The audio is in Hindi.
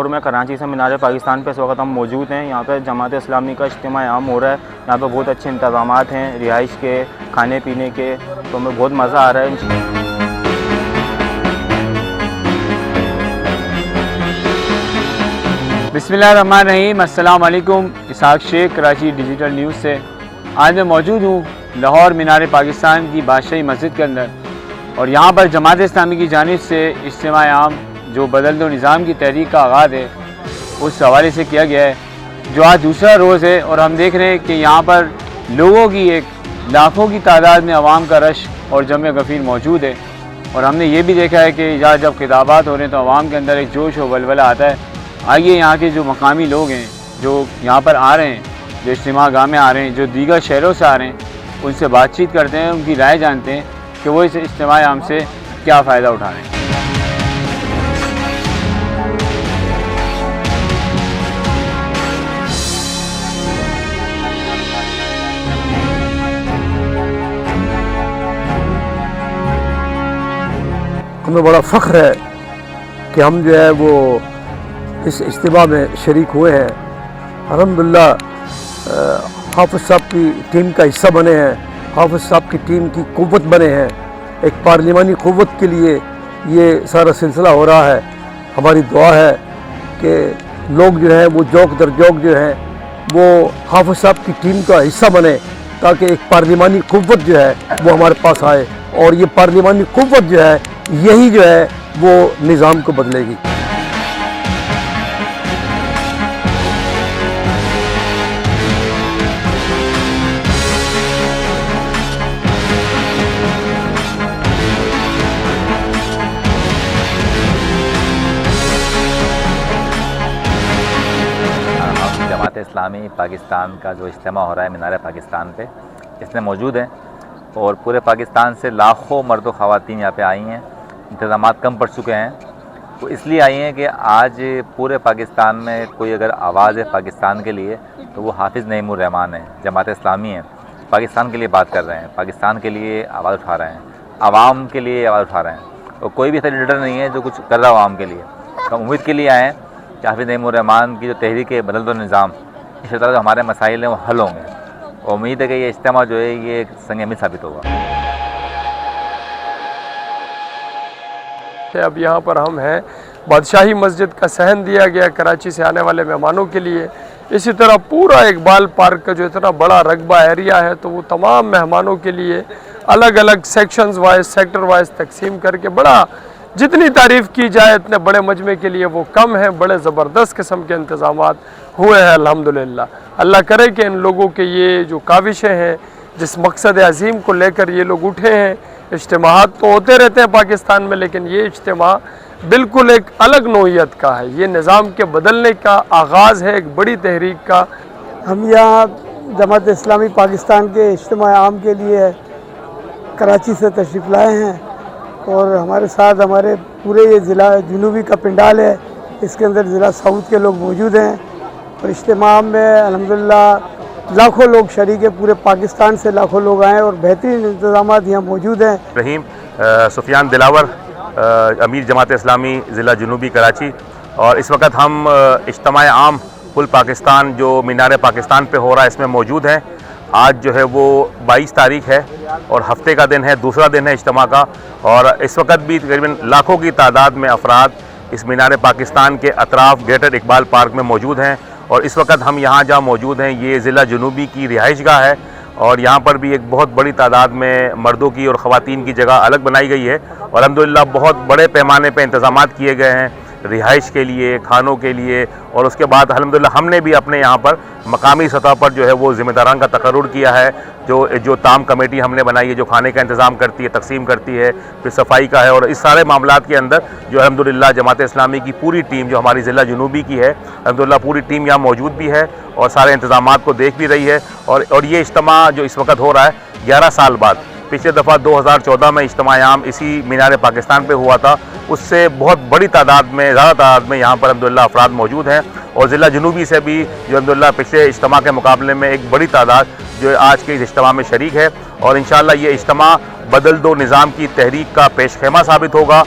में कराची से मीनार पाकिस्तान पे इस वक्त हम मौजूद हैं। यहाँ पे जमात इस्लामी का इज्तिमा आम हो रहा है। यहाँ पे बहुत अच्छे इंतज़ाम हैं रिहाइश के, खाने पीने के, तो हमें बहुत मज़ा आ रहा है। बिस्मिल्लाहिर्रहमानिर्रहीम, अस्सलाम वालेकुम। इसाक शेख, कराची डिजिटल न्यूज़ से। आज मैं मौजूद हूँ लाहौर मीनार पाकिस्तान की बादशाही मस्जिद के अंदर, और यहाँ पर जमात इस्लामी की जानिब से इज्तिमा आम जो बदल दो निज़ाम की तहरीक का आगाज़ है उस हवाले से किया गया है, जो आज दूसरा रोज़ है। और हम देख रहे हैं कि यहाँ पर लोगों की एक लाखों की तादाद में अवाम का रश और जमे गफ़ीर मौजूद है। और हमने ये भी देखा है कि जब खिताबात हो रहे हैं तो अवाम के अंदर एक जोश और वलवला आता है। आइए यहाँ के जो मकामी लोग हैं जो यहाँ पर आ रहे हैं, जो इज्तिमा गाह में आ रहे हैं, जो दीगर शहरों से आ रहे हैं, उनसे बातचीत करते हैं, उनकी राय जानते हैं कि वो इस इज्तिमा आम से क्या फ़ायदा उठा रहे हैं। हमें बड़ा फ़ख्र है कि हम जो है वो इस इज्तिमा में शरीक हुए हैं। अल्हम्दुलिल्लाह हाफ़िज़ साहब की टीम का हिस्सा बने हैं, हाफ़िज़ साहब की टीम की क़ुव्वत बने हैं। एक पार्लिमानी क़ुव्वत के लिए ये सारा सिलसिला हो रहा है। हमारी दुआ है कि लोग जो हैं वो जौक दर जौक जो हैं वो हाफ़िज़ साहब की टीम का हिस्सा बने, ताकि एक पार्लिमानी क़ुव्वत जो है वो हमारे पास आए, और ये पार्लिमानी क़ुव्वत जो है यही जो है वो निज़ाम को बदलेगी। जमात इस्लामी पाकिस्तान का जो इज्तिमा हो रहा है मीनार पाकिस्तान पे, इसमें मौजूद हैं और पूरे पाकिस्तान से लाखों मर्द व ख़वातीन यहाँ पे आई हैं। इंतज़ाम कम पड़ चुके हैं, तो इसलिए आई हैं कि आज पूरे पाकिस्तान में कोई अगर आवाज़ है पाकिस्तान के लिए तो वो हाफिज़ नईमुर रहमान है, जमात इस्लामी है। पाकिस्तान के लिए बात कर रहे हैं, पाकिस्तान के लिए आवाज़ उठा रहे हैं, आवाम के लिए आवाज़ उठा रहे हैं। और कोई भी ऐसा लीडर नहीं है जो कुछ कर रहा हो आवाम के लिए। तो हम उम्मीद के लिए आए हैं कि हाफिज़ नईमुर रहमान की जो तहरीक है बदल दो निज़ाम, इस तरह जो हमारे मसाइल हैं वो हल होंगे। और उम्मीद है कि ये इज्तिमा जो है ये एक संग अमीर साबित होगा। अब यहाँ पर हम हैं, बादशाही मस्जिद का सहन दिया गया कराची से आने वाले मेहमानों के लिए। इसी तरह पूरा इकबाल पार्क का जो इतना बड़ा रकबा एरिया है, तो वो तमाम मेहमानों के लिए अलग अलग सेक्शंस वाइज, सेक्टर वाइज तकसीम करके बड़ा, जितनी तारीफ़ की जाए इतने बड़े मजमे के लिए वो कम है। बड़े ज़बरदस्त किस्म के इंतज़ामात हुए हैं अल्हम्दुलिल्लाह। अल्लाह करे कि इन लोगों के ये जो काविशें हैं, जिस मकसद अज़ीम को लेकर ये लोग उठे हैं, इज्तिमात तो होते रहते हैं पाकिस्तान में, लेकिन ये इज्तिमा बिल्कुल एक अलग नौइयत का है। ये निज़ाम के बदलने का आगाज़ है, एक बड़ी तहरीक का। हम यहाँ जमात इस्लामी पाकिस्तान के इज्तिमा आम के लिए कराची से तशरीफ़ लाए हैं, और हमारे साथ हमारे पूरे ये ज़िला जुनूबी का पिंडाल है, इसके अंदर ज़िला साउथ के लोग मौजूद हैं। और इज्तिमा में अल्हम्दुलिल्लाह लाखों लोग शरीक है, पूरे पाकिस्तान से लाखों लोग आए और बेहतरीन इंतज़ाम यहाँ मौजूद हैं। रहीम सुफियान दिलावर, अमीर जमात इस्लामी ज़िला जुनूबी कराची। और इस वक्त हम इज्तिमा आम कुल पाकिस्तान जो मीनार पाकिस्तान पे हो रहा है इसमें मौजूद हैं। आज जो है वो 22 तारीख है और हफ्ते का दिन है, दूसरा दिन है इज्तिमा का। और इस वक्त भी तकरीबन लाखों की तादाद में अफराद इस मीनार पाकिस्तान के अतराफ़ ग्रेटर इकबाल पार्क में मौजूद हैं। और इस वक्त हम यहाँ जहाँ मौजूद हैं ये ज़िला जुनूबी की रिहाइशगाह है, और यहाँ पर भी एक बहुत बड़ी तादाद में मर्दों की और ख़वातीन की जगह अलग बनाई गई है। और अल्हम्दुलिल्लाह बहुत बड़े पैमाने पर इंतज़ामात किए गए हैं रिहाइश के लिए, खानों के लिए। और उसके बाद अल्हम्दुलिल्लाह हमने भी अपने यहाँ पर मकामी सतह पर जो है वो ज़िम्मेदारान का तकर्रुर किया है। जो ताम कमेटी हमने बनाई है, जो खाने का इंतज़ाम करती है, तकसीम करती है, फिर सफाई का है। और इस सारे मामलात के अंदर जो अल्हम्दुलिल्लाह जमात इस्लामी की पूरी टीम जो हमारी ज़िला जुनूबी की है, अल्हम्दुलिल्लाह पूरी टीम यहाँ मौजूद भी है और सारे इंतज़ामात को देख भी रही है। और ये इज्तिमा जो इस वक्त हो रहा है 11 साल बाद, पिछले दफ़ा 2014 में इज्तिमा आम इसी मीनार पाकिस्तान पे हुआ था, उससे बहुत बड़ी तादाद में, ज़्यादा तादाद में यहाँ पर अल्हम्दुलिल्लाह अफराद मौजूद हैं। और ज़िला जुनूबी से भी जो अल्हम्दुलिल्लाह पिछले इज्तिमा के मुकाबले में एक बड़ी तादाद जो आज के इस इज्तिमा में शरीक है। और इंशाअल्लाह ये इज्तिमा बदल दो निज़ाम की तहरीक का पेशखेमा साबित होगा।